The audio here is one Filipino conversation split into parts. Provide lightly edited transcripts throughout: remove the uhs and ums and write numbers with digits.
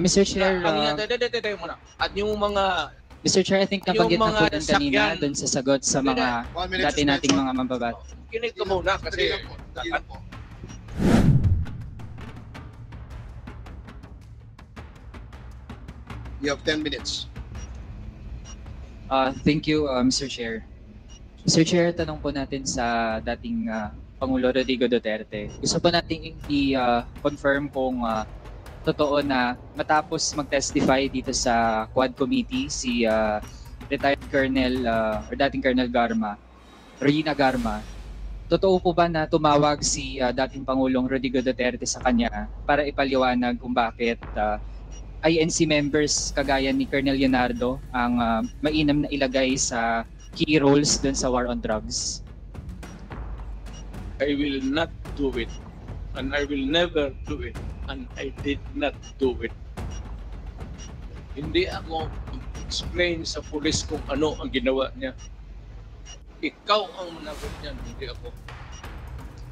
Mr. Chair, Tayo muna. At yung mga Mr. Chair, I think nabanggit yung na po mga din kanina sakyan. doon sa sagot sa mga 1 minute dati nating mga mambabat. kinig ka muna kasi Dali lang po. You have 10 minutes. Thank you, Mr. Chair. Mr. Chair, tanong po natin sa dating Pangulo Rodrigo Duterte. Gusto po nating i-confirm kung totoo na matapos mag-testify dito sa Quad Committee si retired Colonel or dating Colonel Garma, Rina Garma, totoo po ba na tumawag si dating Pangulong Rodrigo Duterte sa kanya para ipaliwanag kung bakit INC members kagaya ni Colonel Leonardo ang mainam na ilagay sa key roles dun sa war on drugs? I will not do it. And I will never do it. And I did not do it. Hindi ako explain sa pulis kung ano ang ginawa niya. Ikaw ang managot niyan, hindi ako.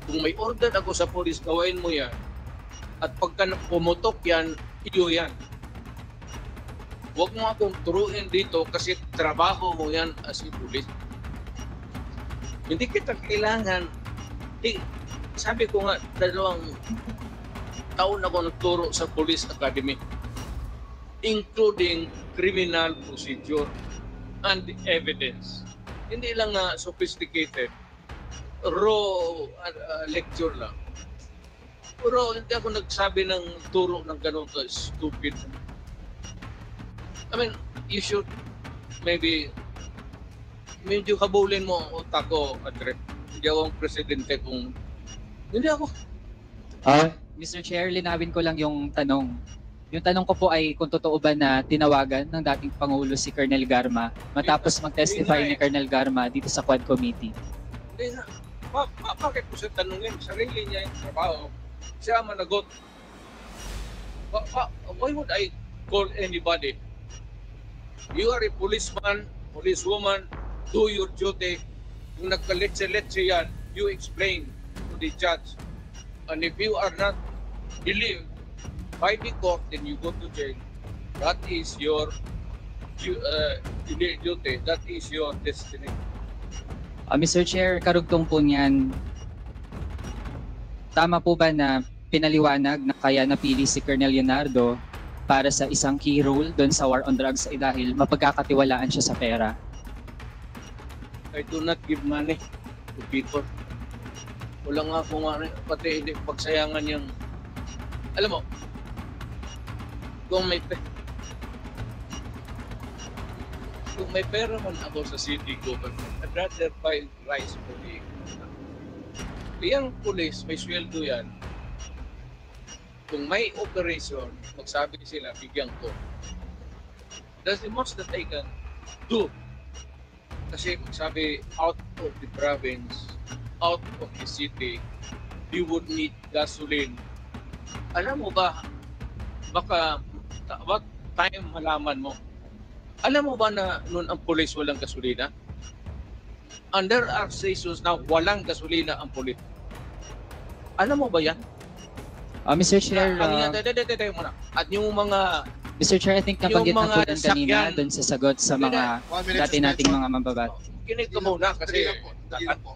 Kung may order ako sa pulis, gawain mo yan. At pagka pumutok yan, iyo yan. Huwag mo akong turuin dito kasi trabaho mo yan as a pulis. Hindi kita kailangan. Sabi ko nga, 2 taon ako nagturo sa Police Academy, including criminal procedure and evidence. Hindi lang sophisticated, raw lecture lang. Pero hindi ako nagsabi ng turo ng ganun ka stupid. I mean, you should maybe medyo kabulin mo ang utak ko, Andre. Hindi ako ang presidente kung hindi ako. Mr. Chair, linawin ko lang yung tanong. Yung tanong ko po ay kung totoo ba na tinawagan ng dating Pangulo si Colonel Garma matapos mag-testify ni Colonel Garma dito sa Quad Committee. Hindi na. Bakit ko siya tanungin? Sarili niya yung trabaho. Siya managot. Why would I call anybody? You are a policeman, policewoman, do your duty. Kung nagkaletse-letse yan, you explain to the judge. And if you are not believed by the court, then you go to jail. That is your duty. That is your destiny. Mr. Chair, karugtong po niyan, tama po ba na pinaliwanag na kaya napili si Colonel Leonardo para sa isang key role doon sa war on drugs ay dahil mapagkakatiwalaan siya sa pera? I do not give money to people. Wala nga po nga, pati hindi pagsayangan yung, alam mo, kung may pera man ako sa city government, I'd rather buy rice for the yung police, may sweldo yan. Kung may operation, magsabi sila, bigyan ko. That's the most that I can do. Kasi magsabi, out of the province, out of the city, you would need gasoline. Alam mo ba, baka, what time malaman mo? Alam mo ba na noon ang police walang gasolina? And there are stations na walang gasolina ang police. Alam mo ba yan? Mr. Chair, tayo muna. At yung mga Mr. Chair, I think nabanggit na po din kanina sakyan. doon sa sagot sa mga 1 minute dati nating mga mambabat. kinig ka muna kasi Dali lang po.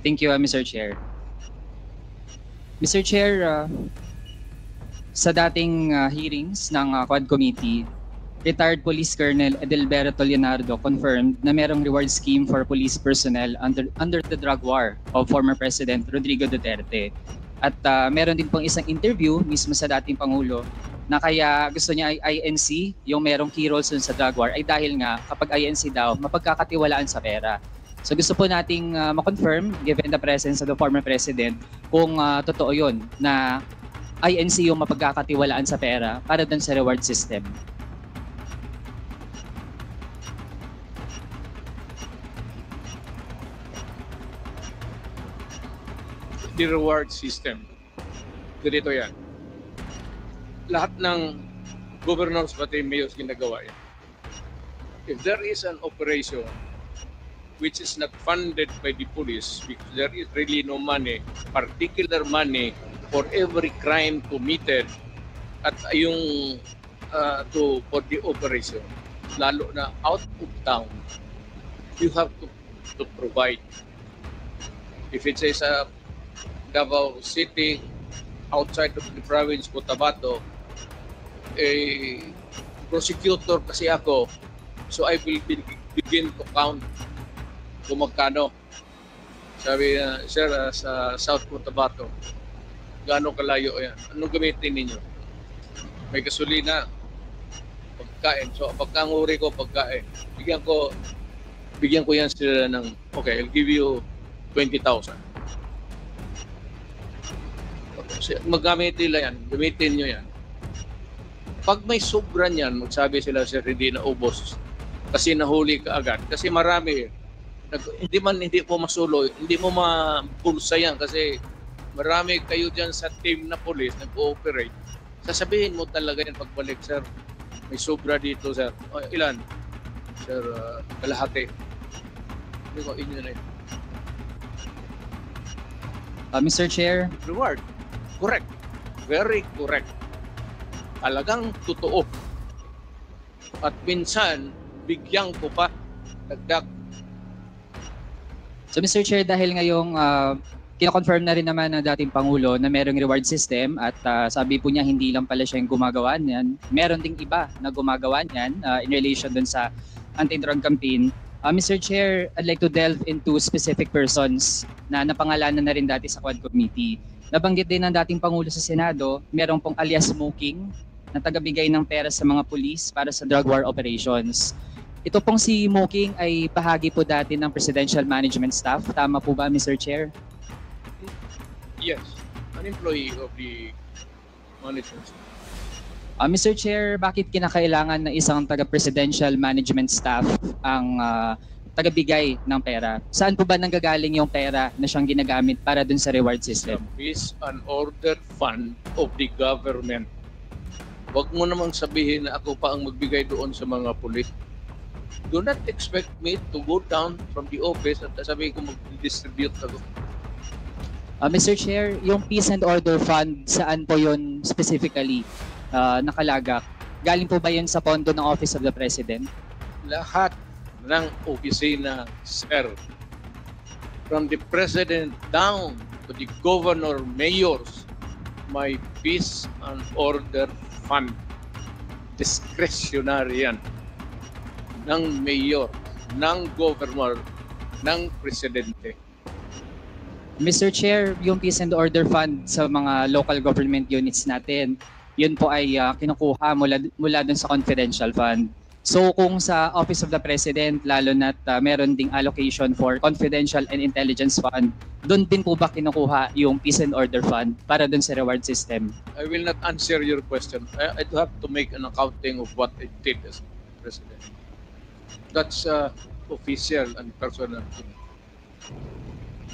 Thank you, Mr. Chair. Mr. Chair, sa dating hearings ng Quad Committee, retired Police Colonel Edelberto Leonardo confirmed na merong reward scheme for police personnel under the drug war of former President Rodrigo Duterte. At meron din pong isang interview mismo sa dating Pangulo na kaya gusto niya ay INC, yung merong key roles sa drug war, ay dahil nga kapag INC daw, mapagkakatiwalaan sa pera. So gusto po nating ma-confirm, given the presence of the former President, kung totoo yun na INC yung mapagkakatiwalaan sa pera para dun sa reward system. the reward system. Ganito yan. Lahat ng governors pati mayors ginagawa yan. If there is an operation which is not funded by the police because there is really no money, particular money for every crime committed, At yung for the operation, lalo na out of town, you have to provide. If it says Davao City, outside of the province, Cotabato, prosecutor kasi ako, so I will begin to count kung magkano. Sabi na, sir, sa South Cotabato, gaano kalayo yan? Anong gamitin ninyo? May gasolina, pagkain. So, pagkanguri ko, pagkain. Bigyan ko yan sila ng, okay, I'll give you 20,000. Magamit nila yan, gamitin nyo yan. Pag may sobra niyan, magsabi sila, sir, hindi na ubos kasi nahuli ka agad. Kasi marami, hindi mo masulo, hindi mo mapulsa yan kasi marami kayo dyan sa team na police nag-ooperate. Sasabihin mo talaga yan pagbalik, sir, may sobra dito, sir. O, ilan? Sir, kalahati. Hindi ko, inyo na yun. Mr. Chair. Reward. Correct. Very correct. Talagang totoo. At minsan, bigyan ko pa dagdag. So Mr. Chair, dahil ngayong kino-confirm na rin naman ng dating Pangulo na merong reward system at sabi po niya hindi lang pala siya yung gumagawa niyan. Meron ding iba na gumagawa niyan in relation dun sa anti-drug campaign. Mr. Chair, I'd like to delve into specific persons na napangalanan na rin dati sa Quad Committee. Nabanggit din ng dating Pangulo sa Senado, merong pong alias Smoking na tagabigay ng pera sa mga pulis para sa drug war operations. Ito pong si Smoking ay bahagi po dati ng Presidential Management Staff. Tama po ba, Mr. Chair? Yes, an employee of the management staff. Mr. Chair, bakit kinakailangan na isang taga-presidential management staff ang tagabigay ng pera? Saan po ba nanggagaling yung pera na siyang ginagamit para dun sa reward system? Is an ordered fund of the government. Huwag mo namang sabihin na ako pa ang magbigay doon sa mga pulis. Do not expect me to go down from the office at sabihin ko mag-distribute ako. Mr. Chair, yung Peace and Order Fund, saan po yun specifically nakalagak? Galing po ba yun sa pondo ng Office of the President? Lahat ng opisina, sir, from the President down to the Governor, Mayors, may Peace and Order Fund. Discretionary yan ng Mayor, ng Governor, ng Presidente. Mr. Chair, yung Peace and Order Fund sa mga local government units natin, yun po ay kinukuha mula dun sa confidential fund. So kung sa Office of the President, lalo na't meron ding allocation for confidential and intelligence fund, doon din po ba kinukuha yung Peace and Order Fund para dun sa reward system? I will not answer your question. I do have to make an accounting of what I did as President. That's official and personal.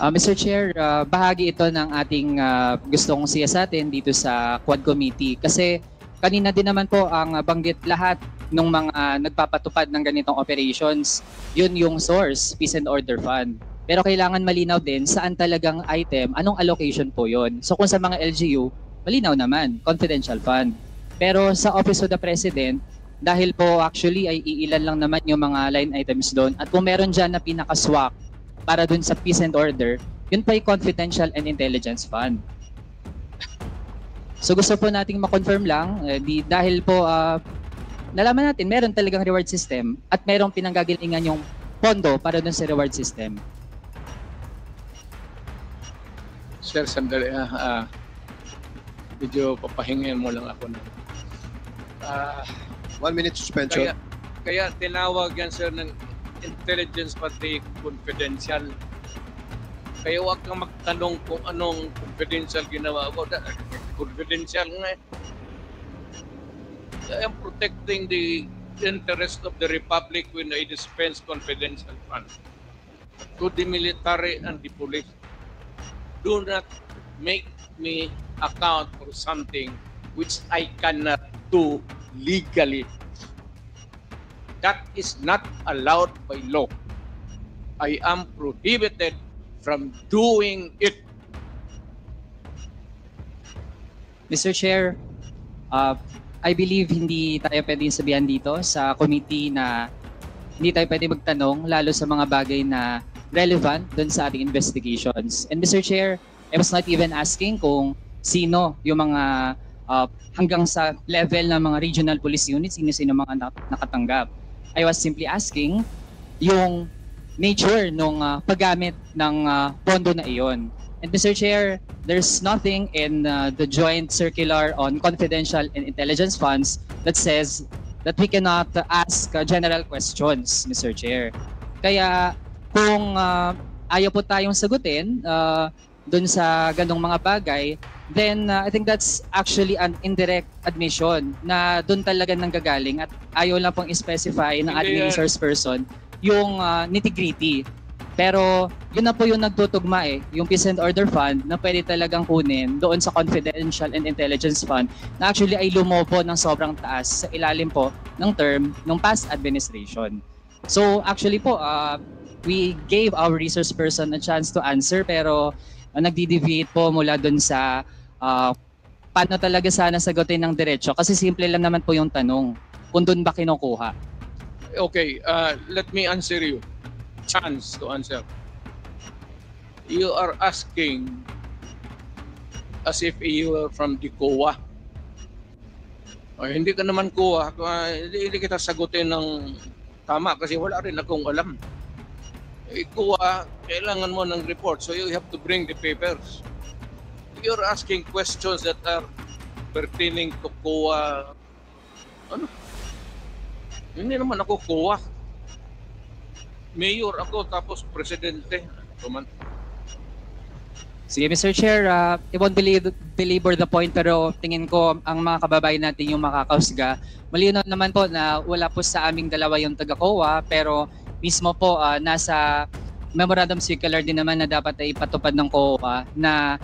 Mr. Chair, bahagi ito ng ating gustong siyasatin dito sa Quad Committee kasi kanina din naman po ang banggit lahat ng mga nagpapatupad ng ganitong operations. Yun yung source, Peace and Order Fund. Pero kailangan malinaw din saan talagang item, anong allocation po yun. So kung sa mga LGU, malinaw naman, confidential fund. Pero sa Office of the President, dahil po actually ay iilan lang naman yung mga line items doon at kung meron dyan na pinakaswak para dun sa Peace and Order, yun pa yung Confidential and Intelligence Fund. So gusto po nating ma-confirm lang, dahil po nalaman natin meron talagang reward system at merong pinanggagalingan yung pondo para dun sa reward system. Sir, sandali. Medyo papahingin mo lang ako na. 1 minute suspension. Kaya tinawag yan, sir, ng intelligence pati confidential. Kaya huwag kang magtanong kung anong confidential ginawa ko. Confidential nga eh. I am protecting the interest of the Republic when I dispense confidential funds to the military and the police. Do not make me account for something which I cannot do legally. That is not allowed by law. I am prohibited from doing it. Mr. Chair, I believe hindi tayo pwedeng sabihan dito sa committee na hindi tayo pwede magtanong lalo sa mga bagay na relevant dun sa ating investigations. And Mr. Chair, I was not even asking kung sino yung mga hanggang sa level ng mga regional police units, sino mga nakatanggap. I was simply asking yung nature ng paggamit ng pondo na iyon. And Mr. Chair, there's nothing in the joint circular on confidential and intelligence funds that says that we cannot ask general questions, Mr. Chair. Kaya kung ayaw po tayong sagutin dun sa ganong mga bagay, then I think that's actually an indirect admission na dun talaga nanggagaling at ayaw lang pong specify ng ating resource person yung nitty-gritty. Pero yun na po yung nagtutugma yung Peace and Order Fund na pwede talagang kunin doon sa Confidential and Intelligence Fund na actually ay lumobo ng sobrang taas sa ilalim po ng term ng past administration. So actually po, we gave our resource person a chance to answer pero nagdi-deviate po mula doon sa paano talaga sana sagutin ng diretso kasi simple lang naman po yung tanong kung doon ba kinukuha. Okay, let me answer you. Chance to answer. You are asking as if you are from the COA. Hindi ka naman COA. Hindi kita sagutin ng tama kasi wala rin akong alam. COA, kailangan mo ng report. So you have to bring the papers. You're asking questions that are pertaining to COA. Ano? Hindi naman ako COA. Mayor ako tapos presidente. Sige, Mr. Chair, I won't belabor the point pero tingin ko ang mga kababayan natin yung makakausga. Malinaw naman po na wala po sa aming dalawa yung taga-COA pero mismo po nasa memorandum circular din naman na dapat ay ipatupad ng COA na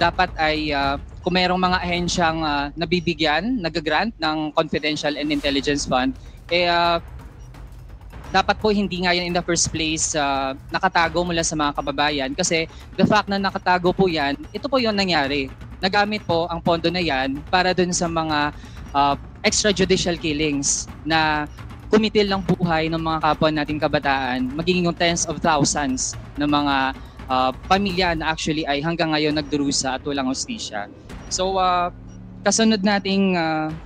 dapat ay kung mayroong mga ahensyang nabibigyan, nag-grant ng Confidential and Intelligence Fund, dapat po hindi nga yan in the first place nakatago mula sa mga kababayan kasi the fact na nakatago po yan, ito po yung nangyari. Nagamit po ang pondo na yan para dun sa mga extrajudicial killings na kumitil ng buhay ng mga kapwa nating kabataan, magiging yung tens of thousands ng mga pamilya na actually ay hanggang ngayon nagdurusa at walang hustisya. So kasunod nating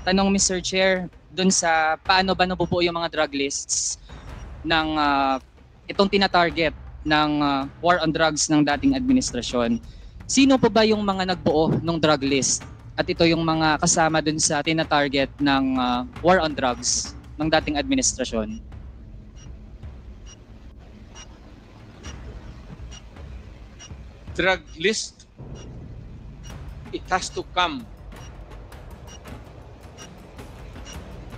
tanong Mr. Chair dun sa paano ba nabubuo yung mga drug lists ng itong tina-target ng war on drugs ng dating administrasyon. Sino po ba yung mga nagbuo ng drug list? At ito yung mga kasama dun sa tina-target ng war on drugs ng dating administrasyon. Drug list, it has to come.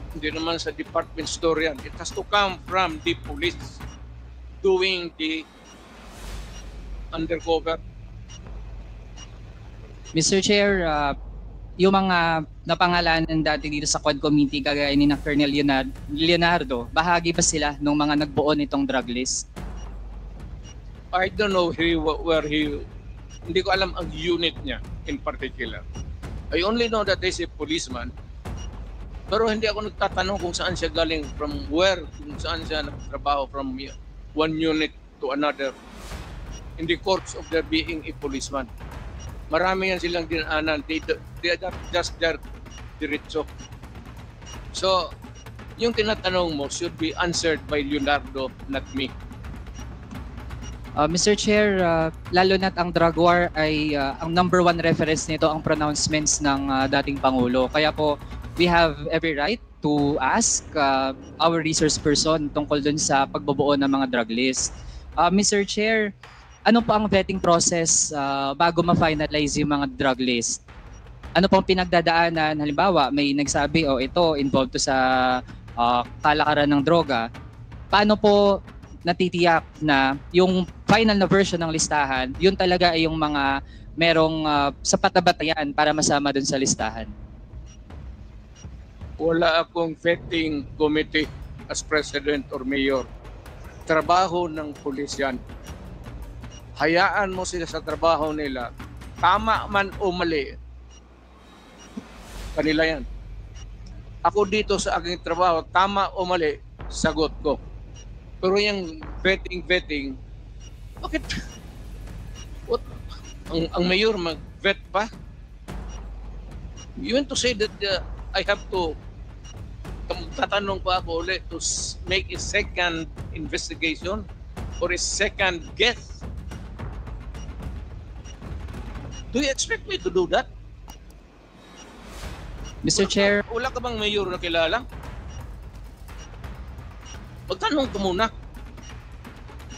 Hindi naman sa department store yan. It has to come from the police doing the undercover. Mr. Chair, yung mga napangalanan dati dito sa Quad Committee kagaya ni na Colonel Leonardo, bahagi ba sila ng mga nagbuo nitong drug list? I don't know where he, hindi ko alam ang unit niya in particular. I only know that there's a policeman. Pero hindi ako nagtatanong kung saan siya galing, from where, kung saan siya nagtrabaho from one unit to another in the course of their being a policeman. Marami yan silang dinaanan. They are just there diretso. So, yung tinatanong mo should be answered by Leonardo, not me. Mr. Chair, lalo na't ang drug war ay ang number one reference nito ang pronouncements ng dating Pangulo. Kaya po, we have every right to ask our resource person tungkol dun sa pagbubuo ng mga drug list. Mr. Chair, ano po ang vetting process bago ma-finalize yung mga drug list? Ano pong pinagdadaanan? Halimbawa, may nagsabi, ito, involved to sa kalakaran ng droga. Paano po natitiyak na yung final na version ng listahan, yun talaga ay yung mga merong sapat na batayan para masama dun sa listahan? Wala akong vetting committee as president or mayor. Trabaho ng pulis yan. Hayaan mo sila sa trabaho nila. Tama man o mali, kanila yan. ako dito sa aking trabaho, tama o mali, sagot ko. Pero yung vetting, bakit? What? Ang mayor mag-vet pa? You want to say that I have to tatanong pa ako ulit to make a second investigation or a second guess? Do you expect me to do that? Mr. Chair, Wala ka bang mayor na kilala? Magtanong ka muna.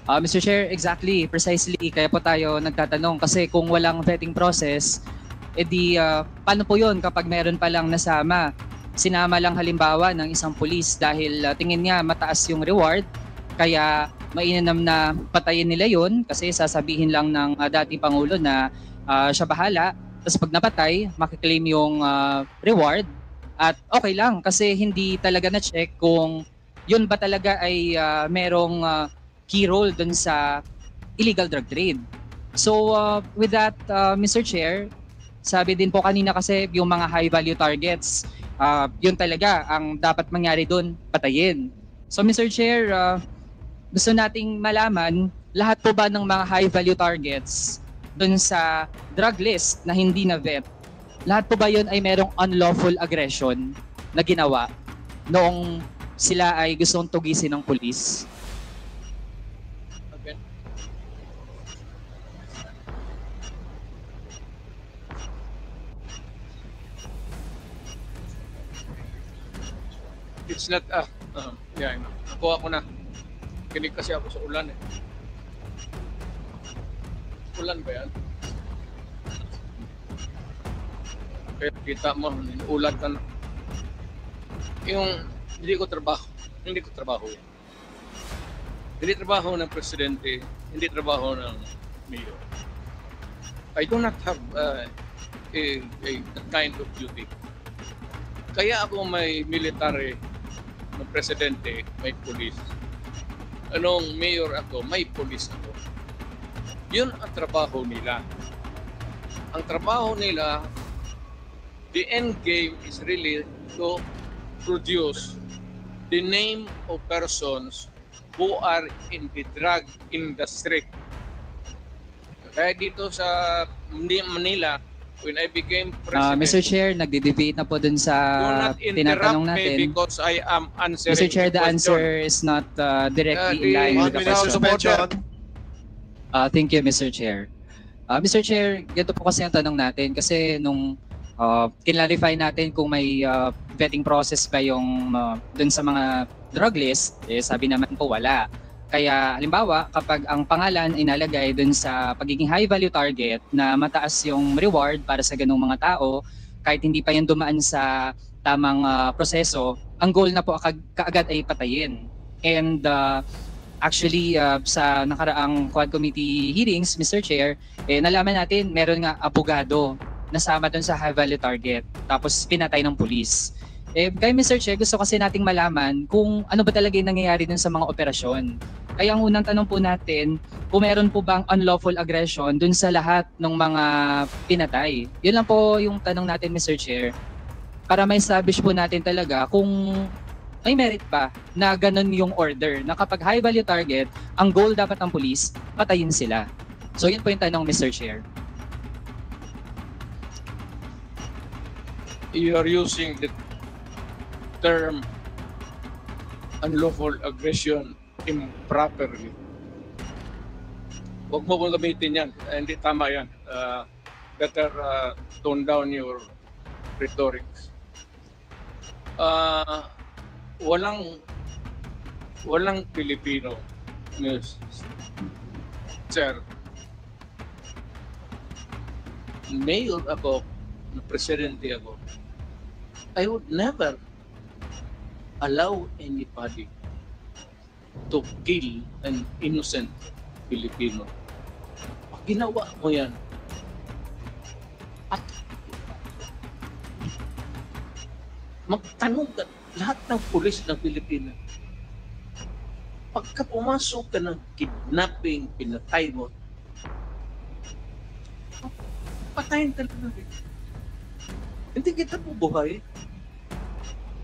Mr. Chair, exactly, precisely. Kaya po tayo nagtatanong kasi kung walang vetting process, edi paano po yun kapag meron palang nasama? Sinama lang halimbawa ng isang pulis dahil tingin niya mataas yung reward, kaya mainam na patayin nila yun kasi sasabihin lang ng dating Pangulo na siya bahala. Tapos pag napatay, makiklaim yung reward at okay lang kasi hindi talaga na-check kung yun ba talaga ay merong key role dun sa illegal drug trade. So with that, Mr. Chair, sabi din po kanina kasi yung mga high value targets, yun talaga ang dapat mangyari dun, patayin. So Mr. Chair, gusto nating malaman lahat po ba ng mga high value targets dun sa drug list na hindi na vet, lahat po ba yun ay merong unlawful aggression na ginawa noong sila ay gustong tugisin ng pulis? Okay. It's not, yeah, nakuha ko na. Kinig kasi ako sa ulan eh. Ulan ba yan? Kaya kita mo, ulan ka na. Yung hindi ko trabaho yan. Hindi trabaho ng presidente, hindi trabaho ng mayor. I do not have that kind of duty. Kaya ako may military, may presidente, may police. Anong mayor ako, may police ako. Yun ang trabaho nila. Ang trabaho nila, the end game is really to produce the name of persons who are in the drug industry. Kaya dito sa Manila, when I became president, Mr. Chair, nagde-debate na po dun do sa not tinatanong interrupt me natin. because I am answering Mr. Chair, the question. answer is not directly in line with the 1 minute question. suspension. Thank you, Mr. Chair. Mr. Chair, ganito po kasi ang tanong natin kasi nung kinlarify natin kung may vetting process ba yung dun sa mga drug list, sabi naman po wala. Kaya halimbawa, kapag ang pangalan ay nalagay dun sa pagiging high value target na mataas yung reward para sa ganung mga tao, kahit hindi pa yan dumaan sa tamang proseso, ang goal na po kaagad ay patayin. And actually, sa nakaraang Quad Committee hearings, Mr. Chair, nalaman natin meron nga abogado nasama dun sa high value target, tapos pinatay ng pulis. Kaya Mr. Chair, gusto kasi nating malaman kung ano ba talaga yung nangyayari dun sa mga operasyon. Kaya ang unang tanong po natin, kung meron po bang unlawful aggression dun sa lahat ng mga pinatay. Yun lang po yung tanong natin, Mr. Chair, para ma-establish po natin talaga kung may merit ba na ganun yung order, na kapag high value target, ang goal dapat ng police, patayin sila. So yun po yung tanong, Mr. Chair. You are using the term unlawful aggression improperly. Huwag mo kong gamitin yan. Hindi tama yan. Better tone down your rhetorics. Walang Pilipino, sir. Mayor ako, presidente ako, I would never allow anybody to kill an innocent Filipino. Pag ginawa mo yan, at magtanong ka lahat ng pulis ng Pilipinas. Pagka pumasok ka ng kidnapping, pinatay mo, patayin ka na rin. Hindi kita bubuhay.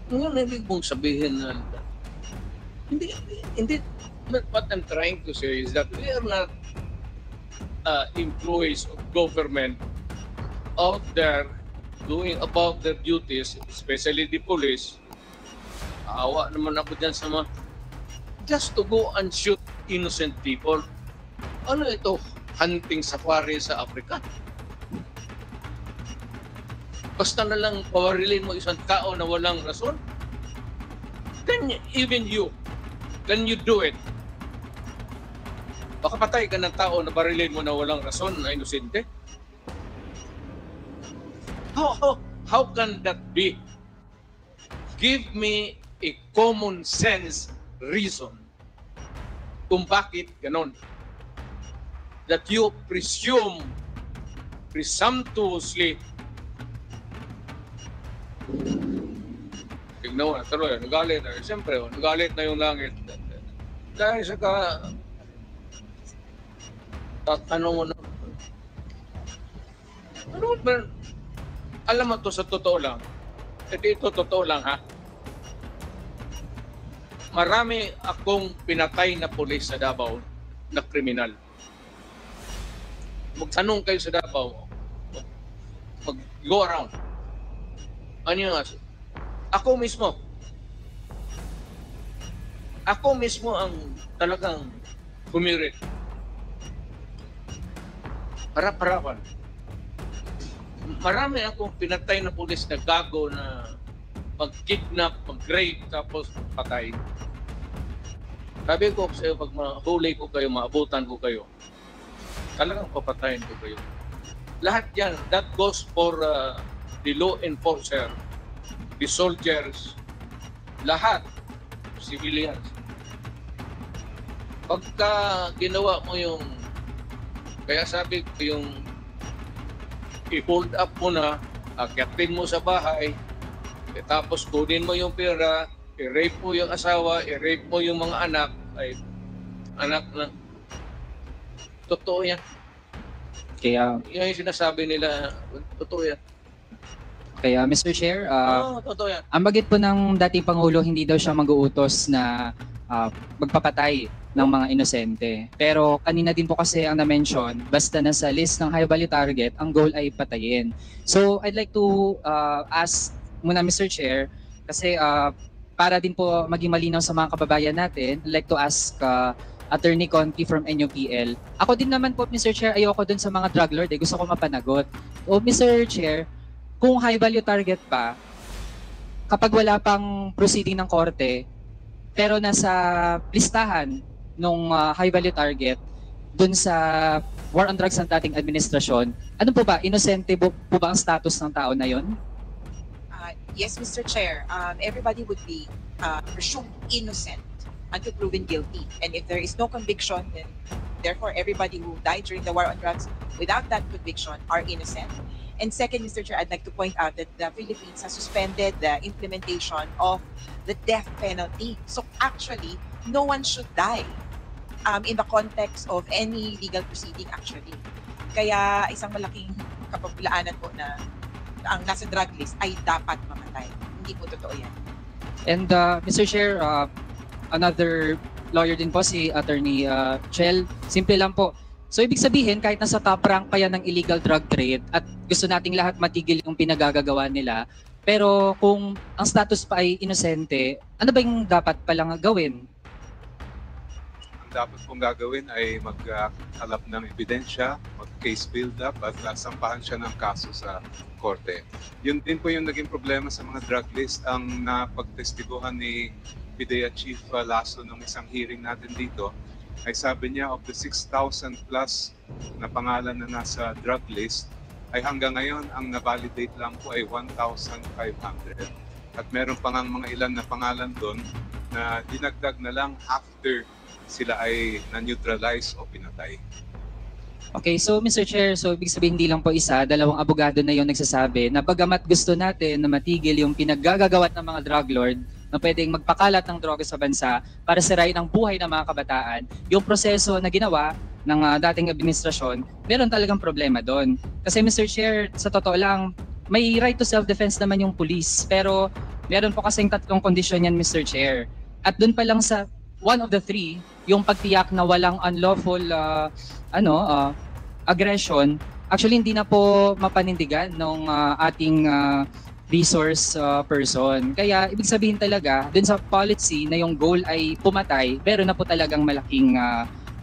Ngayon, ibig mong sabihin na hindi, what I'm trying to say is that we are not employees of government out there doing about their duties, especially the police. Awa naman ako dyan sa mga just to go and shoot innocent people. Ano ito? Hunting safari sa Africa? Basta na lang pawarilin mo isang tao na walang rason? Even you, can you do it? Baka patay ka ng tao na barilin mo na walang rason, na inosente? How can that be? Give me a common sense reason kung bakit ganon. That you presumptuously tignan mo, tuloy, nagalit na. Siyempre, nagalit na yung langit. Dahil sa tatanong mo na, ano ba? Alam mo to sa totoo lang. Ito totoo lang, ha? Marami akong pinatay na pulis sa Davao na kriminal. Magtanong kayo sa Davao, mag-go around. Ano yung aso? Ako mismo ang talagang humirit. Harap-harapan. Marami akong pinatay na pulis na gago na mag-kidnap, mag-rape, tapos patay. Sabi ko sa iyo, pag mahuli ko kayo, maabutan ko kayo, talagang papatayin ko kayo. Lahat yan, that goes for the law enforcer, the soldiers, lahat, civilians. Pagka ginawa mo yung, kaya sabi ko yung i-hold up mo na, akyatin mo sa bahay, tapos kunin mo yung pera, i-rape mo yung asawa, i-rape mo yung mga anak, ay anak na. Totoo yan. Kaya, Yan yung sinasabi nila, totoo yan. kaya Mr. Chair, Totoo yan. ang bagit po ng dating Pangulo, hindi daw siya mag-uutos na magpapatay ng mga inosente. Pero kanina din po kasi ang na-mention, basta nasa list ng high value target, ang goal ay patayin. So I'd like to ask muna Mr. Chair, kasi para din po maging malinaw sa mga kababayan natin, I'd like to ask Attorney Conti from NUPL. Ako din naman po, Mr. Chair, ayoko dun sa mga drug lord. Gusto ko mapanagot. O Mr. Chair, kung high value target pa, kapag wala pang proceeding ng korte, pero nasa listahan nung high value target dun sa war on drugs ng dating administrasyon, ano po ba? Inosente po ba ang status ng tao na yon? Yes, Mr. Chair. Everybody would be presumed innocent until proven guilty. And if there is no conviction, then therefore everybody who died during the war on drugs without that conviction are innocent. And second, Mr. Chair, I'd like to point out that the Philippines has suspended the implementation of the death penalty. So actually, no one should die in the context of any legal proceeding actually. Kaya isang malaking kapabulaanan po na ang nasa drug list ay dapat mamatay. Hindi po totoo yan. And Mr. Chair, another lawyer din po, si Attorney Chel. Simple lang po. So ibig sabihin, kahit nasa top rank pa yan ng illegal drug trade at gusto nating lahat matigil yung pinagagagawa nila, pero kung ang status pa ay inosente, ano ba yung dapat palang gawin? Ang dapat pong gagawin ay maghalap ng ebidensya, mag-case build-up at sampahan siya ng kaso sa korte. Yun din po yung naging problema sa mga drug list. Ang napagtestiguhan ni PIDEA Chief Lasso ng isang hearing natin dito, ay sabi niya of the 6,000 plus na pangalan na nasa drug list, ay hanggang ngayon ang na-validate lang po ay 1,500. At meron pa ngang mga ilan na pangalan doon na dinagdag na lang after sila ay na-neutralize o pinatay. Okay, so Mr. Chair, so ibig sabihin hindi lang po isa, dalawang abogado na yung nagsasabi na bagamat gusto natin na matigil yung pinaggagawat ng mga drug lord na pwedeng magpakalat ng droga sa bansa para sirain ang buhay ng mga kabataan, yung proseso na ginawa ng dating administrasyon, meron talagang problema doon. Kasi Mr. Chair, sa totoo lang, may right to self-defense naman yung police, pero Meron po kasing tatlong kondisyon yan, Mr. Chair. At doon pa lang sa one of the three, yung pagtiyak na walang unlawful aggression, actually hindi na po mapanindigan ng ating resource person. Kaya ibig sabihin talaga, dun sa policy na yung goal ay pumatay, meron na po talagang malaking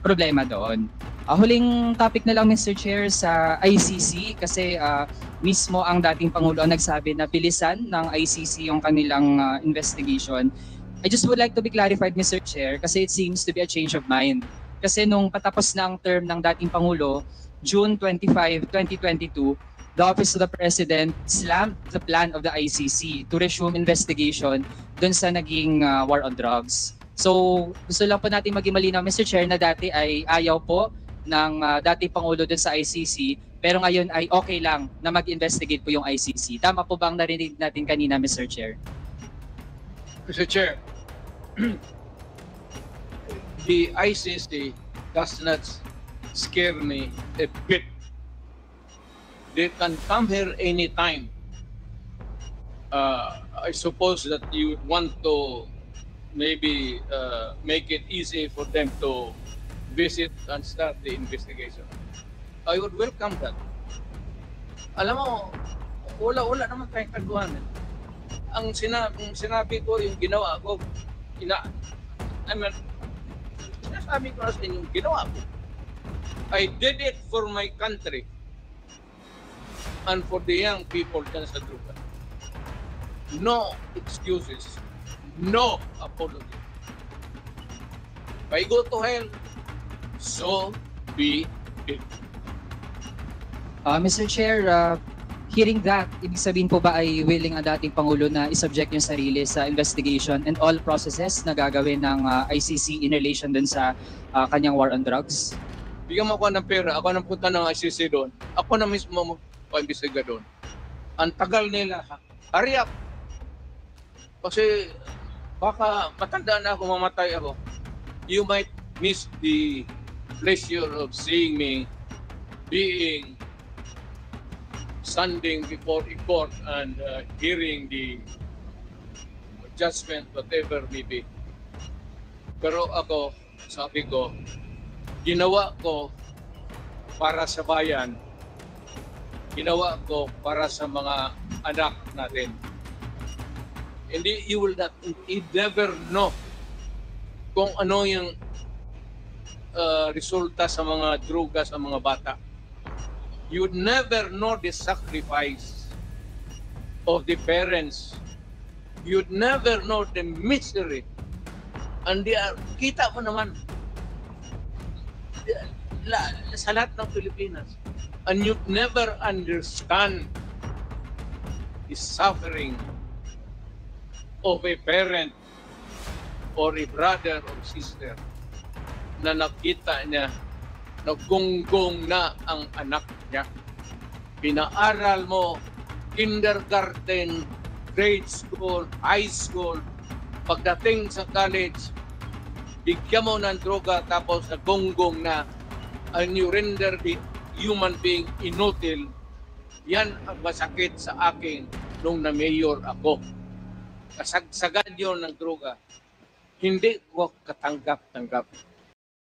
problema doon. Huling topic na lang, Mr. Chair, sa ICC kasi mismo ang dating Pangulo ang nagsabi na bilisan ng ICC yung kanilang investigation. I just would like to be clarified, Mr. Chair, kasi it seems to be a change of mind. Kasi nung patapos na ang term ng dating Pangulo, June 25, 2022, the Office of the President slammed the plan of the ICC to resume investigation dun sa naging war on drugs. So gusto lang po natin maging malinaw, Mr. Chair, na dati ay ayaw po ng dating Pangulo dun sa ICC, pero ngayon ay okay lang na mag-investigate po yung ICC. Tama po bang narinig natin kanina, Mr. Chair? Mr. Chair, the ICC does not scare me a bit. They can come here anytime. I suppose that you want to maybe make it easy for them to visit and start the investigation. I would welcome that. Alam mo, wala naman tayong kaguhan. Ang sinabi ko, yung ginawa ko, sinasabi ko na sa inyo, yung ginawa ko. I did it for my country and for the young people dyan sa Druga. No excuses. No apology. If I go to hell, so be it. Mr. Chair, hearing that, ibig sabihin po ba ay willing ang dating Pangulo na isubject yung sarili sa investigation and all processes na gagawin ng ICC in relation dun sa kanyang war on drugs? Bigyan mo ako ng pera, ako nang punta ng ICC doon. Ako na mismo mag-imbestiga doon. Ang tagal nila, hurry up. Kasi baka matanda na ako, mamatay ako. You might miss the pleasure of seeing me being standing before a court and hearing the judgment, whatever may be. Pero ako, sabi ko, ginawa ko para sa bayan, ginawa ko para sa mga anak natin. Hindi, you never know kung ano yung resulta sa mga droga sa mga bata. You never know the sacrifice of the parents. You'd never know the misery. And kita mo naman sa lahat ng Pilipinas. And you'd never understand the suffering of a parent or a brother or sister na nakita niya naggunggong na ang anak niya. Pinaaral mo, kindergarten, grade school, high school, pagdating sa college, bigyan mo ng droga tapos naggunggong na, and you render the human being inutil. Yan ang masakit sa akin nung na-mayor ako. Kasagsagan yun ng droga. Hindi ko katanggap-tanggap.